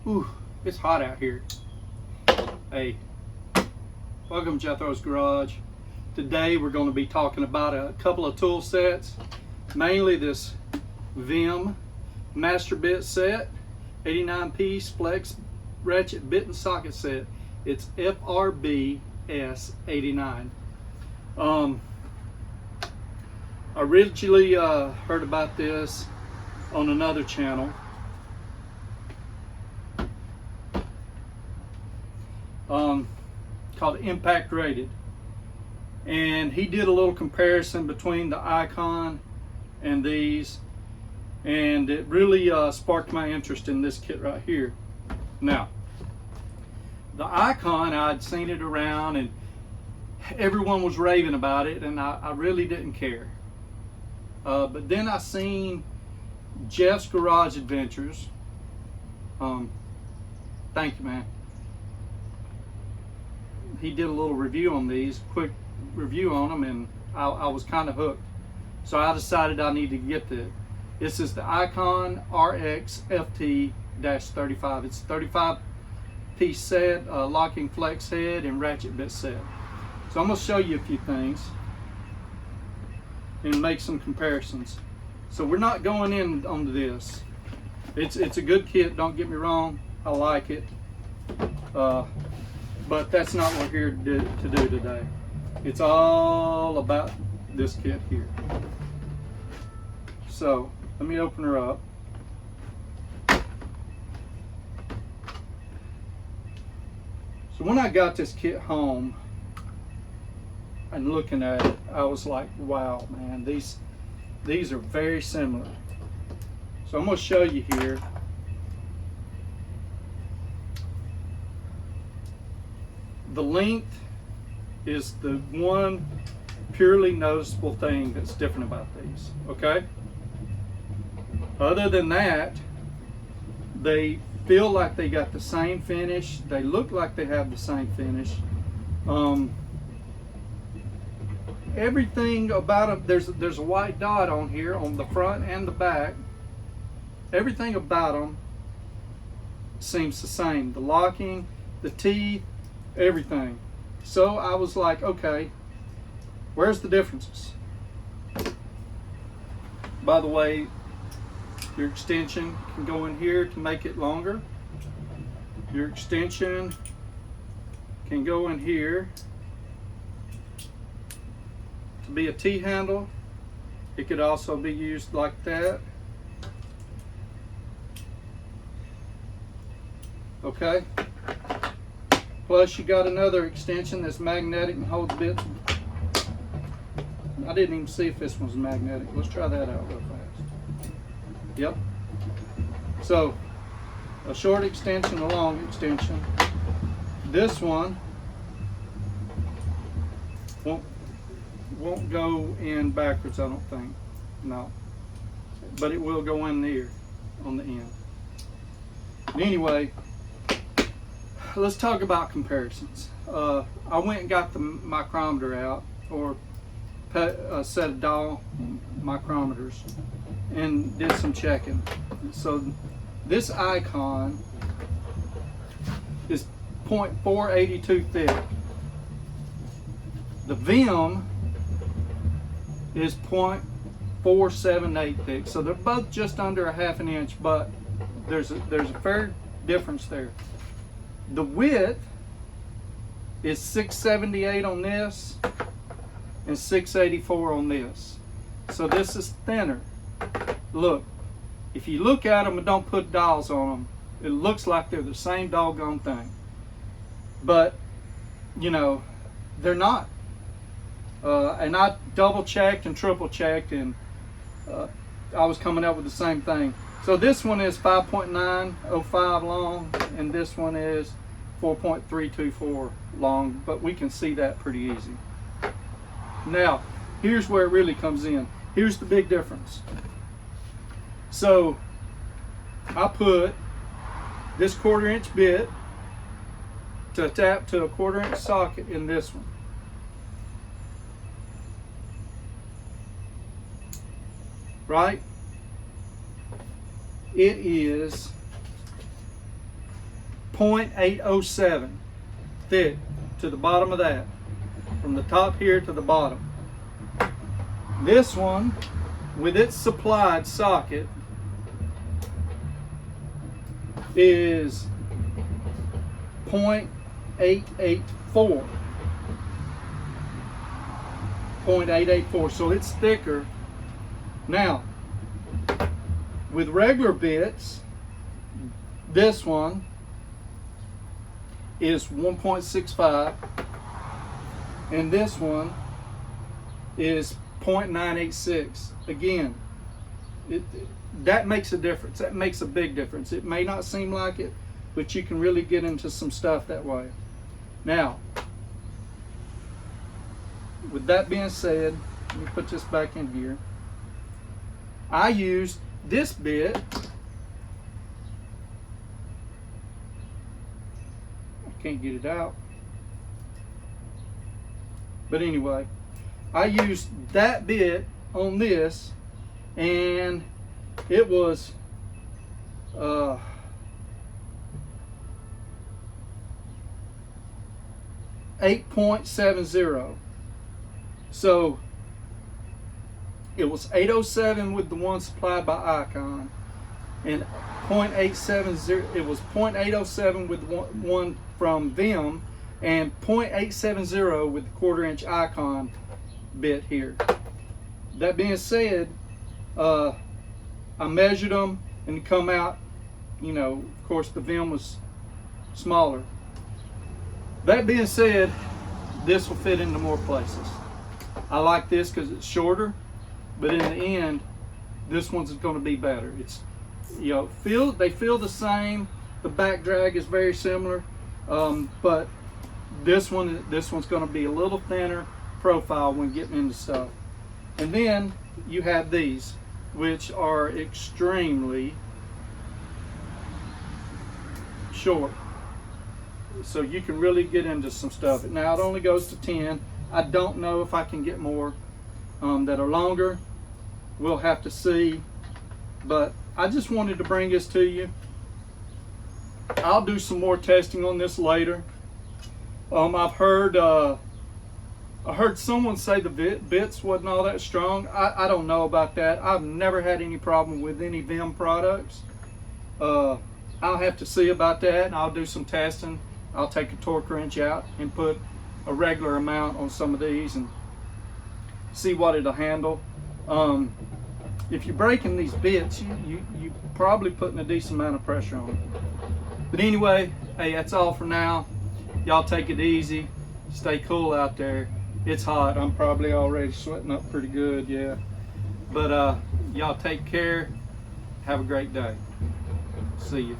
Ooh, it's hot out here. Hey, welcome to Jethro's Garage. Today we're going to be talking about a couple of tool sets, mainly this VIM master bit set, 89 piece flex ratchet bit and socket set. It's FRBS 89. I originally heard about this on another channel. Called Impact Rated, and he did a little comparison between the Icon and these, and it really sparked my interest in this kit right here. Now, the Icon, I'd seen it around and everyone was raving about it, and I really didn't care. But then I seen Jeff's Garage Adventures. Thank you, man. He did a little review on these, quick review on them, and I was kind of hooked. So I decided I need to get this. This is the Icon RX FT-35. It's a 35 piece set, locking flex head and ratchet bit set. So I'm going to show you a few things and make some comparisons. So we're not going in on this. It's a good kit, don't get me wrong. I like it. But that's not what we're here to do today. It's all about this kit here. So let me open her up. So when I got this kit home and looking at it, I was like, wow, man, these are very similar. So I'm going to show you here. The length is the one purely noticeable thing that's different about these, okay? Other than that, they feel like they got the same finish. They look like they have the same finish. Everything about them, there's a white dot on here on the front and the back. Everything about them seems the same. The locking, the teeth, everything. So I was like, okay, where's the differences? By the way, your extension can go in here to make it longer. Your extension can go in here to be a T-handle. It could also be used like that. Okay. Plus you got another extension that's magnetic and holds bits. I didn't even see if this one's magnetic. Let's try that out real fast. Yep. So a short extension, a long extension. This one won't go in backwards, I don't think. No. But it will go in there on the end. But anyway, let's talk about comparisons. I went and got the micrometer out, or a set of dial micrometers, and did some checking. So this Icon is 0.482 thick. The VIM is 0.478 thick. So they're both just under a half an inch, but there's a fair difference there. The width is 678 on this and 684 on this. So this is thinner. Look, if you look at them and don't put dials on them, it looks like they're the same doggone thing. But, you know, they're not. And I double checked and triple checked, and I was coming up with the same thing. So this one is 5.905 long, and this one is 4.324 long, but we can see that pretty easy. Now, here's where it really comes in. Here's the big difference. So I put this 1/4 inch bit to tap to a 1/4 inch socket in this one. Right? It is .807 thick to the bottom of that, from the top here to the bottom. This one, with its supplied socket, is .884. .884, so it's thicker. Now, with regular bits, this one is 1.65, and this one is .986. Again, that makes a difference. That makes a big difference. It may not seem like it, but you can really get into some stuff that way. Now, with that being said, let me put this back in here. I used this bit. I can't get it out. But anyway, I used that bit on this, and it was 8.70. So it was 807 with the one supplied by Icon, and .870. It was .807 with one from VIM, and .870 with the 1/4 inch Icon bit here. That being said, I measured them and it come out, you know, of course the VIM was smaller. That being said, this will fit into more places. I like this because it's shorter, but in the end, this one's going to be better. It's, you know, they feel the same. The back drag is very similar, but this one's going to be a little thinner profile when getting into stuff. And then you have these, which are extremely short, so you can really get into some stuff. Now it only goes to 10. I don't know if I can get more that are longer. We'll have to see, but I just wanted to bring this to you. I'll do some more testing on this later. I heard someone say the bits wasn't all that strong. I don't know about that. I've never had any problem with any VIM products. I'll have to see about that, and I'll do some testing. I'll take a torque wrench out and put a regular amount on some of these and see what it'll handle. If you're breaking these bits, you probably putting a decent amount of pressure on it. But anyway, hey, that's all for now. Y'all take it easy. Stay cool out there. It's hot. I'm probably already sweating up pretty good, yeah. But y'all take care. Have a great day. See you.